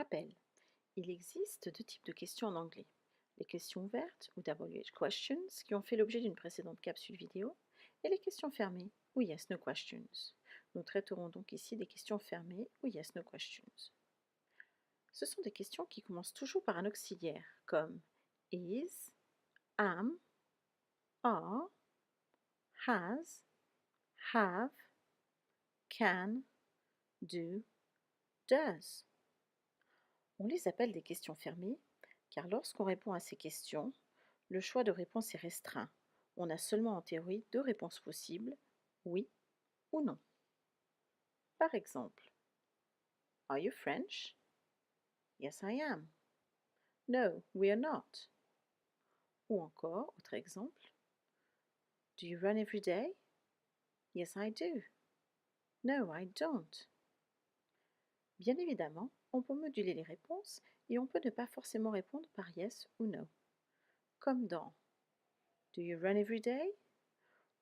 Rappel, il existe deux types de questions en anglais. Les questions ouvertes, ou WH questions, qui ont fait l'objet d'une précédente capsule vidéo, et les questions fermées, ou Yes No questions. Nous traiterons donc ici des questions fermées, ou Yes No questions. Ce sont des questions qui commencent toujours par un auxiliaire, comme is, am, are, has, have, can, do, does. On les appelle des questions fermées car lorsqu'on répond à ces questions, le choix de réponse est restreint. On a seulement en théorie deux réponses possibles, oui ou non. Par exemple, Are you French? Yes, I am. No, we are not. Ou encore, autre exemple, Do you run every day? Yes, I do. No, I don't. Bien évidemment, on peut moduler les réponses et on peut ne pas forcément répondre par yes ou no. Comme dans Do you run every day?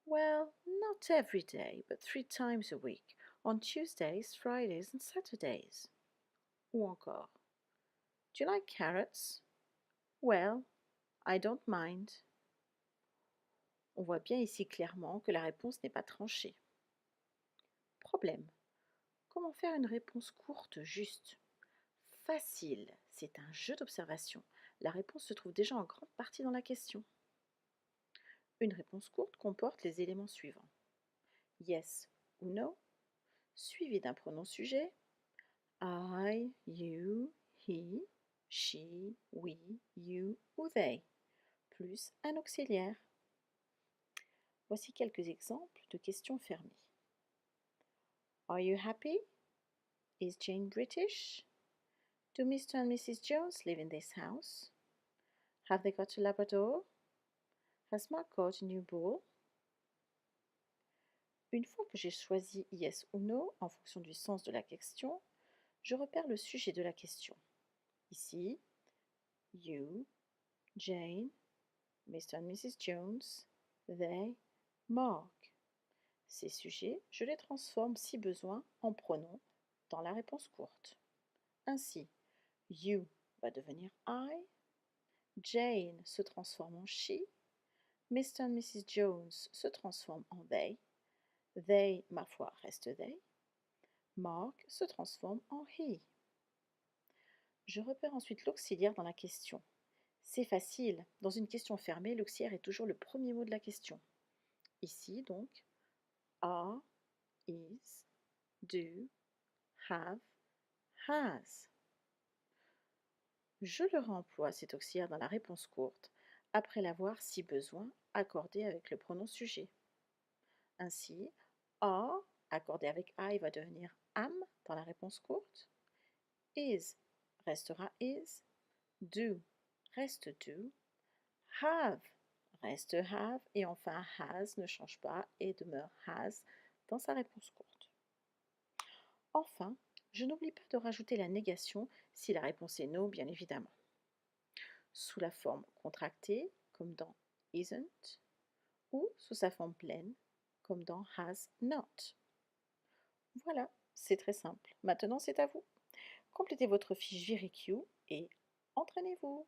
Well, not every day, but 3 times a week, on Tuesdays, Fridays and Saturdays. Ou encore, Do you like carrots? Well, I don't mind. On voit bien ici clairement que la réponse n'est pas tranchée. Problème. Comment faire une réponse courte juste? Facile, c'est un jeu d'observation. La réponse se trouve déjà en grande partie dans la question. Une réponse courte comporte les éléments suivants. Yes ou no, suivi d'un pronom sujet, I, you, he, she, we, you ou they, plus un auxiliaire. Voici quelques exemples de questions fermées. Are you happy? Is Jane British? Do Mr. and Mrs. Jones live in this house? Have they got a Labrador? Has Mark got a new ball? Une fois que j'ai choisi yes ou no en fonction du sens de la question, je repère le sujet de la question. Ici, you, Jane, Mr. and Mrs. Jones, they, Mark. Ces sujets, je les transforme si besoin en pronoms dans la réponse courte. Ainsi, you va devenir I, Jane se transforme en she, Mr. and Mrs. Jones se transforme en they, ma foi, reste they, Mark se transforme en he. Je repère ensuite l'auxiliaire dans la question. C'est facile, dans une question fermée, l'auxiliaire est toujours le premier mot de la question. Ici donc, are, is, do, have, has. Je le réemploie cet auxiliaire dans la réponse courte, après l'avoir, si besoin, accordé avec le pronom sujet. Ainsi, are, accordé avec I, va devenir am dans la réponse courte. Is restera is. Do reste do. Have reste have. Et enfin, has ne change pas et demeure has dans sa réponse courte. Enfin, je n'oublie pas de rajouter la négation si la réponse est no, bien évidemment. Sous la forme contractée, comme dans isn't, ou sous sa forme pleine, comme dans has not. Voilà, c'est très simple. Maintenant, c'est à vous. Complétez votre fiche ViriQ et entraînez-vous.